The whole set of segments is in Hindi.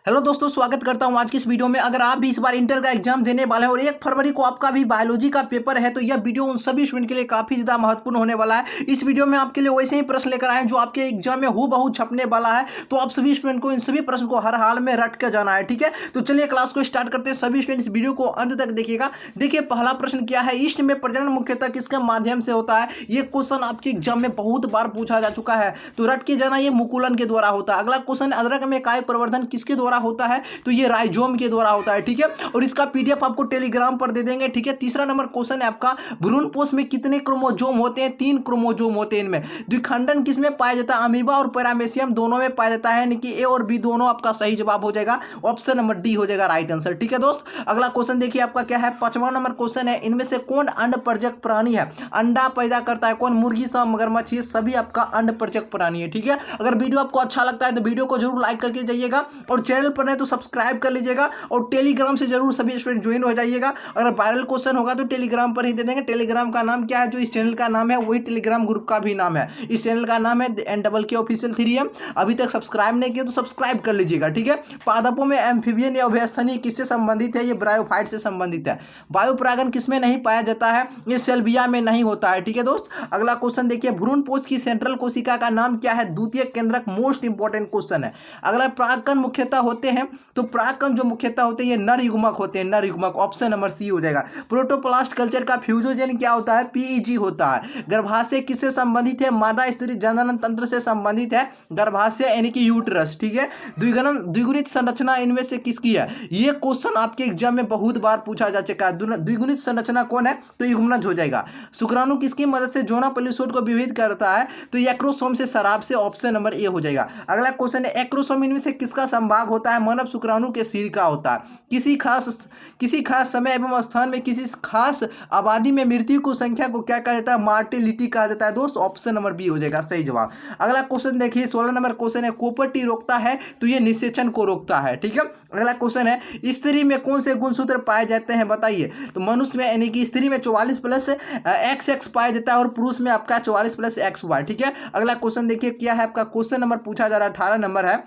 हेलो दोस्तों, स्वागत करता हूं आज की इस वीडियो में। अगर आप भी इस बार इंटर का एग्जाम देने वाले हैं और 1 फरवरी को आपका भी बायोलॉजी का पेपर है तो यह वीडियो उन सभी स्टूडेंट के लिए काफी ज्यादा महत्वपूर्ण होने वाला है। इस वीडियो में आपके लिए वैसे ही प्रश्न लेकर आए हैं जो आपके एग्जाम में हूबहू छपने वाला है। तो आप सभी स्टूडेंट को इन सभी प्रश्न को हर हाल में रट के जाना है, ठीक है। तो चलिए क्लास को स्टार्ट करते हैं। सभी स्टूडेंट इस वीडियो को अंत तक देखिएगा। देखिए पहला प्रश्न क्या है, ईस्ट में प्रजनन मुख्यतः किसके माध्यम से होता है। ये क्वेश्चन आपके एग्जाम में बहुत बार पूछा जा चुका है, तो रट के जाना। ये मुकुलन के द्वारा होता है। अगला क्वेश्चन, अदरक में काय प्रवर्धन किसके द्वारा होता है, तो ये राइजोम के द्वारा होता है, ठीक है। और इसका पीडीएफ आपको टेलीग्राम पर दे देंगे, ठीक है। तीसरा नंबर क्वेश्चन है आपका, भ्रूणपोष में कितने क्रोमोजोम होते हैं। 3 क्रोमोजोम होते हैं। इनमें द्विखंडन किसमें पाया जाता है, अमीबा और पैरामेसियम दोनों में पाया जाता है, यानी कि ए और बी दोनों आपका सही जवाब हो जाएगा। ऑप्शन नंबर डी हो जाएगा राइट आंसर, ठीक है दोस्त। अगला क्वेश्चन देखिए आपका क्या है, 5वां नंबर क्वेश्चन है, इनमें से कौन अंड परजक प्राणी है, अंडा पैदा करता है कौन, मुर्गी, सांप, मगरमच्छ, ये सभी आपका अंड परजक प्राणी है, ठीक है। अगर वीडियो आपको अच्छा लगता है तो वीडियो को जरूर लाइक करके जाइएगा, और चैनल पर नहीं तो सब्सक्राइब कर लीजिएगा, और टेलीग्राम से जरूर सभी स्टूडेंट ज्वाइन हो जाइएगा। अगर वायरल क्वेश्चन होगा तो टेलीग्राम पर ही दे देंगे। टेलीग्राम का नाम क्या है, जो इस चैनल का नाम है वही टेलीग्राम ग्रुप का भी नाम है। इस चैनल का नाम है NKK ऑफिशियल 3M। अभी तक सब्सक्राइब नहीं किया तो सब्सक्राइब कर लीजिएगा, ठीक है। पादपों में एम्फीबियन या उभयस्थनीय किससे संबंधित है, ये ब्रायोफाइट से संबंधित है। वायु परागन किसमें नहीं पाया जाता है, ये सेल्विया में नहीं होता है, ठीक है दोस्त। अगला क्वेश्चन देखिए, भ्रूणपोष की सेंट्रल कोशिका का नाम क्या है, द्वितीय केंद्रक, मोस्ट इंपॉर्टेंट क्वेश्चन है। अगला परागकण मुख्यतः होते हैं, तो परागकण जो मुख्यतः होते हैं ये नर युग्मक होते हैं, नर युग्मक। ऑप्शन नंबर सी हो जाएगा। प्रोटोप्लास्ट कल्चर का फ्यूजोजन क्या होता है, PEG होता है। गर्भाशय किससे संबंधित है, मादा स्त्री जनन तंत्र से संबंधित है, गर्भाशय यानी कि यूट्रस, ठीक है। द्विगुणित संरचना इनमें से किसकी है, ये क्वेश्चन आपके एग्जाम में बहुत बार पूछा जा चुका है। द्विगुणित संरचना कौन है, तो युग्मनज हो जाएगा। शुक्राणु किसकी मदद से जोना पॉलीसोड को विभेद करता है, तो एक्रोसोम से, शराब से। ऑप्शन नंबर ए हो जाएगा। अगला क्वेश्चन है, एक्रोसोम इनमें से किसका संभाग होता है, मानव शुक्राणु के सिर का होता है। किसी खास समय एवं स्थान में किसी खास आबादी में मृत्यु को संख्या को क्या कहा जाता है, मार्टेलिटी कहा जाता है दोस्त। ऑप्शन नंबर बी हो जाएगा सही जवाब। अगला क्वेश्चन देखिए, 16 नंबर क्वेश्चन है, कॉपर टी रोकता है, तो ये निषेचन को रोकता है, ठीक है। अगला क्वेश्चन है, स्त्री में कौन से गुणसूत्र पाए जाते हैं, बताइए। तो मनुष्य में यानी कि स्त्री में 44+XX पाया जाता है, और पुरुष में आपका 44+XY, ठीक है। अगला क्वेश्चन देखिए क्या है आपका, क्वेश्चन नंबर पूछा जा रहा है, 18 नंबर है।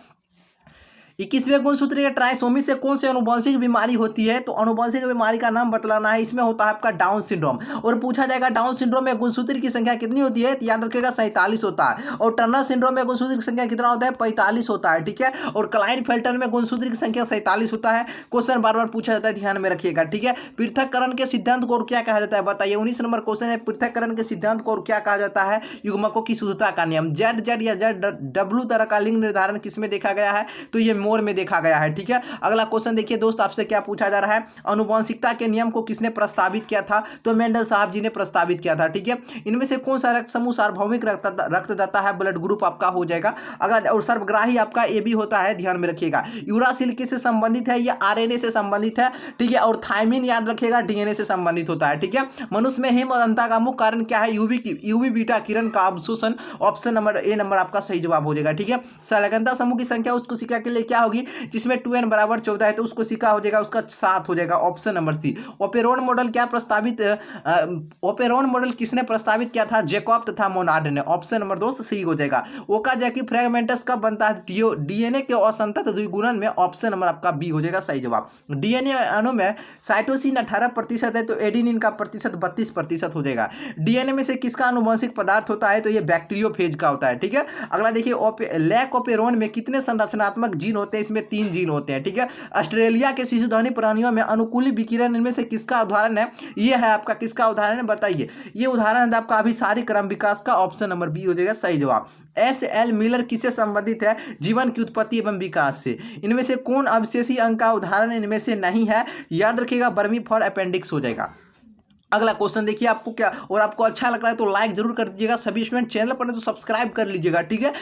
21वें गुणसूत्र के ट्राइसोमी से कौन से अनुवांशिक बीमारी होती है, तो अनुवांशिक बीमारी का नाम बतलाना है। इसमें होता है आपका डाउन सिंड्रोम। और पूछा जाएगा डाउन सिंड्रोम में गुणसूत्र की संख्या कितनी होती है, तो याद रखिएगा 47 होता है। और टर्नर सिंड्रोम में गुणसूत्र की संख्या कितना होता है, 45 होता है, ठीक है। और क्लाइनफेल्टर में गुणसूत्र की संख्या 47 होता है। क्वेश्चन बार बार पूछा जाता है, ध्यान में रखिएगा, ठीक है। पृथक्करण के सिद्धांत को और क्या कहा जाता है, बताइए। 19 नंबर क्वेश्चन है, पृथक्करण के सिद्धांत को और क्या कहा जाता है, युग्मकों की शुद्धता का नियम। Z या ZW तरह का लिंग निर्धारण किसमें देखा गया है, तो ये मोर में देखा गया है, ठीक है। अगला क्वेश्चन देखिए दोस्त, आपसे क्या पूछा जा रहा है, आनुवंशिकता के नियम को किसने प्रस्तावित किया था, तो मेंडल साहब जी ने प्रस्तावित किया था, ठीक है। इनमें से कौन सा रक्त समूह सार्वभौमिक रक्तदाता है, ब्लड ग्रुप आपका हो जाएगा। अगला और सर्वग्राही आपका AB होता है, ध्यान में रखिएगा। यूरासिल किससे संबंधित है, ये RNA से संबंधित है, ठीक है। और थायमिन याद रखिएगा DNA से संबंधित होता है, ठीक है। मनुष्य में हिम अदंता का मुख्य कारण क्या है, UV बीटा किरण का अवशोषण। ऑप्शन नंबर ए नंबर आपका सही जवाब हो जाएगा, ठीक है। सलगंता समूह की संख्या उस कोशिका के लिए क्या होगी, जिसमें 2n बराबर 14 है, तो उसको सिक्का हो जाएगा, उसका 7 हो जाएगा। Option number C. Operon model क्या प्रस्तावित, ओपेरोन मॉडल किसने प्रस्तावित किया था, जैकब तथा मोनार्ड ने। ऑप्शन नंबर दोस्त सी हो जाएगा। ओकाजाकी फ्रैगमेंटस कब बनता है, DNA के असंतत द्विगुणन में। ऑप्शन नंबर आपका बी हो जाएगा सही जवाब। DNA अणु में साइटोसिन 18% है, तो एडेनिन का प्रतिशत 32% हो जाएगा। DNA में से किसका आनुवंशिक पदार्थ होता है, तो ये बैक्टीरियोफेज का होता है, ठीक है। अगला देखिए, लैकोपेरोन में कितने संरचनात्मक जीन होते हैं, इसमें 3 जीन होते हैं, ठीक है। ऑस्ट्रेलिया के शिशुधनी प्राणियों में अनुकूली विकिरण इनमें से किसका उदाहरण है, ये है आपका किसका उदाहरण है, बताइए। ये उदाहरण है आपका अभिसारी क्रम विकास का। ऑप्शन नंबर बी हो जाएगा सही जवाब। SL मिलर किससे संबंधित है, जीवन की उत्पत्ति एवं विकास से। इनमें से कौन अवशेषी अंग का उदाहरण इनमें से नहीं है, याद रखिएगा बर्मी फॉर अपेंडिक्स हो जाएगा। अगला क्वेश्चन देखिए, आपको क्या और आपको अच्छा लग रहा है तो लाइक जरूर कर दीजिएगा। सभी स्टूडेंट चैनल पर तो सब्सक्राइब कर लीजिएगा, ठीक है।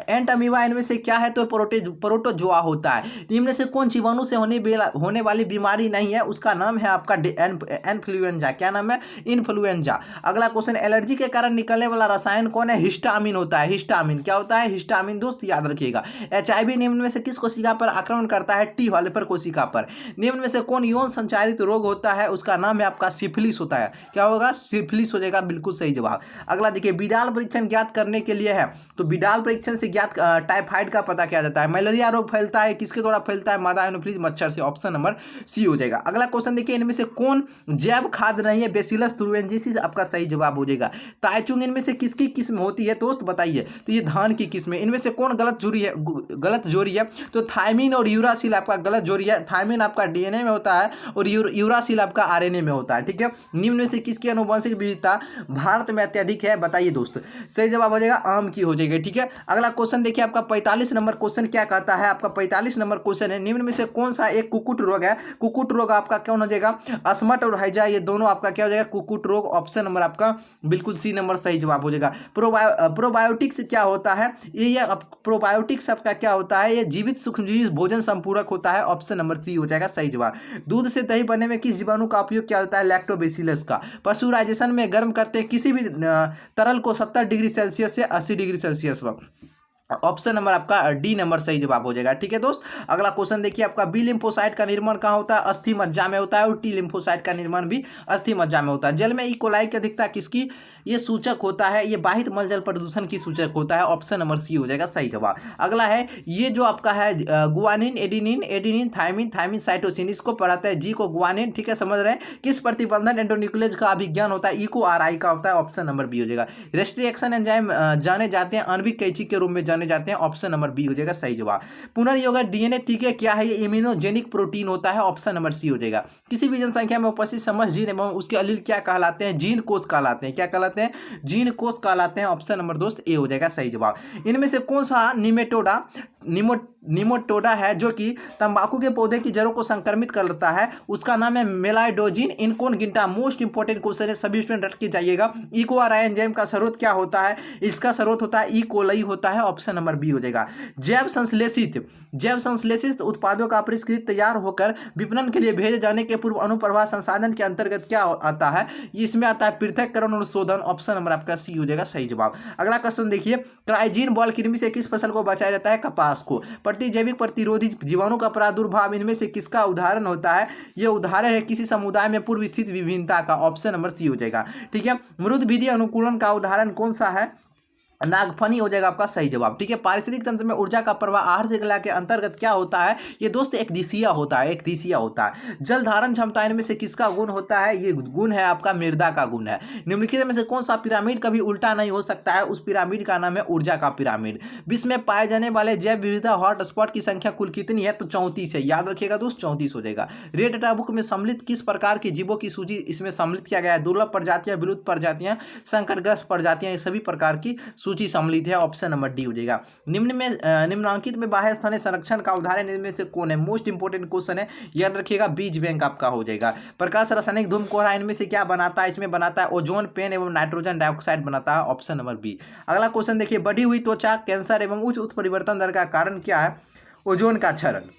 एंट अमीबा इनमें से क्या है, तो प्रोटोजोआ होता है। इनमें से कौन जीवाणु से होने वाली बीमारी नहीं है, उसका नाम है आपका इन्फ्लुएंजा। क्या नाम है, इन्फ्लुएंजा। अगला क्वेश्चन, एलर्जी के कारण निकलने वाला रसायन कौन है, हिस्टामिन होता है। हिस्टामिन क्या होता है, हिस्टामिन दोस्त याद रखिएगा। HIV निम्न में से किस कोशिका पर आक्रमण करता है, T हेल्पर कोशिका पर। निम्न में से कौन यौन संचारित रोग होता है, उसका नाम है आपका सिफिलिस सिफिलिस होता है, क्या होगा, सिफिलिस हो जाएगा, बिल्कुल सही जवाब। अगला देखिए, विडाल परीक्षण ज्ञात करने के लिए है, तो विडाल परीक्षण से ज्ञात टाइफाइड का पता किया जाता है। मलेरिया रोग फैलता है किसके द्वारा फैलता है, मादा एनोफिलीज मच्छर से, ऑप्शन नंबर सी हो जाएगा। अगला क्वेश्चन देखिए, इनमें से कौन जैव खाद्य नहीं है, बेसिलस तुरुएंसिस आपका सही जवाब हो जाएगा। ताइचुंग इनमें से किसकी किस्म होती है दोस्त बताइए, तो ये धान की किस्म है। इनमें से कौन गलत जोड़ी है, तो थायमिन और यूरासिल आपका गलत जोड़ी है। थायमिन आपका डीएनए में होता है और यूरासिल आपका आरएनए में होता है, ठीक है। निम्न में से किसकी आनुवंशिक विविधता भारत में अत्यधिक है, बताइए दोस्त। सही जवाब हो जाएगा आम की हो जाएगी, ठीक है। अगला क्वेश्चन देखिए, आपका 45 नंबर क्वेश्चन क्या कहता है, आपका 45 नंबर क्वेश्चन है, निम्न में से कौन सा एक कुकुट रोग है। कुकुट रोग आपका कौन हो जाएगा, अस्मट और हैजा, ये दोनों आपका क्या हो जाएगा, कुकुट रोग, ऑप्शन नंबर आपका बिल्कुल सी नंबर सही जवाब हो जाएगा। प्रोबायोटिक्स क्या होता है, ये प्रोबायोटिक्स आपका क्या होता है, ये जीवित सूक्ष्मजीवी भोजन संपूरक होता है, ऑप्शन नंबर सी हो जाएगा सही जवाब। दूध से दही बनने में किस जीवाणु का उपयोग किया जाता है, लैक्टोबैसिलस का। पशुराइजेशन में गर्म करते हैं किसी भी तरल को 70 डिग्री सेल्सियस से 80 डिग्री सेल्सियस पर, ऑप्शन नंबर आपका डी नंबर सही जवाब हो जाएगा, ठीक है दोस्त। अगला क्वेश्चन देखिए, आपका बी लिम्फोसाइट का निर्माण कहाँ होता है, अस्थि मज्जा में होता है, और टी लिम्फोसाइट का निर्माण भी अस्थि मज्जा में होता है। जल में ई कोलाई की अधिकता किसकी ये सूचक होता है, ये बाहित मलजल प्रदूषण की सूचक होता है, ऑप्शन नंबर सी हो जाएगा सही जवाब। अगला है, ये जो आपका है गुआनिन, एडिनिन, थायमिन, साइटोसिन, इसको पढ़ाते हैं जी को गुआनिन, ठीक है, समझ रहे हैं। किस प्रतिबंधन एंडोन्यूक्लियस का अभिज्ञान होता है, इको आरआई का होता है, ऑप्शन नंबर बी हो जाएगा। रेस्ट्रिक्शन एंजाइम जाने जाते हैं आणविक कैंची के रूप में जाने जाते हैं, ऑप्शन नंबर बी हो जाएगा सही जवाब। पुनर्योगा डीएनए, ठीक है, क्या है, ये इम्यूनोजेनिक प्रोटीन होता है, ऑप्शन नंबर सी हो जाएगा। किसी भी जनसंख्या में उपस्थित समस्त जीन एवं उसके अलील क्या कहलाते हैं, जीन कोष कहलाते हैं, क्या कहलाते हैं, जीन कोष कहलाते हैं, ऑप्शन नंबर दोस्त ए हो जाएगा सही जवाब। इनमें से कौन सा निमेटोडा है जो कि तंबाकू के पौधे की जड़ों को संक्रमित करता है, उसका नाम है मेलाइडोजिन। इन कौन गिनता, मोस्ट इंपोर्टेंट क्वेश्चन है, सभी स्टूडेंट रट के जाइएगा। इको आरआई एंजाइम का स्रोत क्या होता है, इसका स्रोत होता है ई कोलाई होता है, ऑप्शन नंबर बी हो जाएगा। जैव संश्लेषित उत्पादों का परिष्कृत तैयार होकर विपणन के लिए भेजे जाने के पूर्व अनुप्रवाह संसाधन के अंतर्गत क्या आता है, इसमें आता है पृथक्करण और शोधन, ऑप्शन नंबर आपका सी हो जाएगा सही जवाब। अगला क्वेश्चन देखिए, क्राइजीन बॉल कृमि से किस फसल को बचाया जाता है, कपास को। प्रतिजैविक प्रतिरोधी जीवाणु का प्रादुर्भाव इनमें से किसका उदाहरण होता है, यह उदाहरण है किसी समुदाय में पूर्व स्थित विभिन्नता का, ऑप्शन नंबर सी हो जाएगा, ठीक है। मृद विधि अनुकूलन का उदाहरण कौन सा है, नागफनी हो जाएगा आपका सही जवाब, ठीक है। पारिस्थितिक तंत्र में ऊर्जा का प्रवाह आहार श्रृंखला के अंतर्गत क्या होता है, ये दोस्त एक दिशिया होता है। जल धारण क्षमता इनमें से किसका गुण होता है, ये गुण है आपका मृदा का गुण है। निम्नलिखित में से कौन सा पिरामिड कभी उल्टा नहीं हो सकता है, उस पिरामिड का नाम है ऊर्जा का पिरामिड। विश्व में पाए जाने वाले जैव विविधता हॉटस्पॉट की संख्या कुल कितनी है, तो 34 है, याद रखिएगा दोस्त 34 हो जाएगा। रेड डाटा बुक में सम्मिलित किस प्रकार के जीवों की सूची इसमें सम्मिलित किया गया है, दुर्लभ प्रजातियां, विलुप्त प्रजातियां, संकटग्रस्त प्रजातियां, ये सभी प्रकार की सूची सम्मिलित है, ऑप्शन नंबर डी हो जाएगा। निम्नांकित में बाह्य स्थानीय संरक्षण का उदाहरण इनमें से कौन है, मोस्ट इंपोर्टेंट क्वेश्चन है, याद रखिएगा बीज बैंक आपका हो जाएगा। प्रकाश रासायनिक धूम कोहरा इनमें से क्या बनाता है, इसमें बनाता है ओजोन, पेन एवं नाइट्रोजन डाइऑक्साइड बनाता है, ऑप्शन नंबर बी। अगला क्वेश्चन देखिए, बढ़ी हुई त्वचा कैंसर एवं उच्च उत्परिवर्तन दर का कारण क्या है, ओजोन का क्षरण।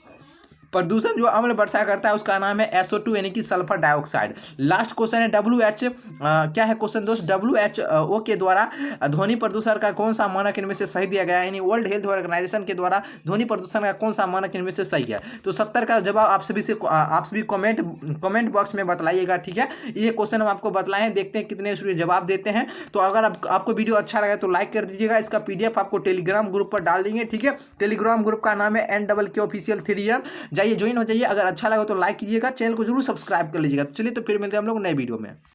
प्रदूषण जो अम्ल वर्षा करता है उसका नाम है SO2 यानी कि सल्फर डाइऑक्साइड। लास्ट क्वेश्चन है क्या है क्वेश्चन दोस्त, WHO के द्वारा ध्वनि प्रदूषण का कौन सा मानक इनमें से सही दिया गया है, यानी वर्ल्ड हेल्थ ऑर्गेनाइजेशन के द्वारा ध्वनि प्रदूषण का कौन सा मानक इनमें से सही है। तो 70 का जवाब आप सभी कमेंट बॉक्स में बतलाइएगा, ठीक है। ये क्वेश्चन हम आपको बतलाए हैं, देखते हैं कितने स्टूडेंट जवाब देते हैं। तो अगर आपको वीडियो अच्छा लगा तो लाइक कर दीजिएगा। इसका PDF आपको टेलीग्राम ग्रुप पर डाल देंगे, ठीक है। टेलीग्राम ग्रुप का नाम है NKK ऑफिशियल 3 जाइए ज्वाइन हो जाइए। अगर अच्छा लगा तो लाइक कीजिएगा, चैनल को जरूर सब्सक्राइब कर लीजिएगा। चलिए तो फिर मिलते हैं हम लोग नए वीडियो में।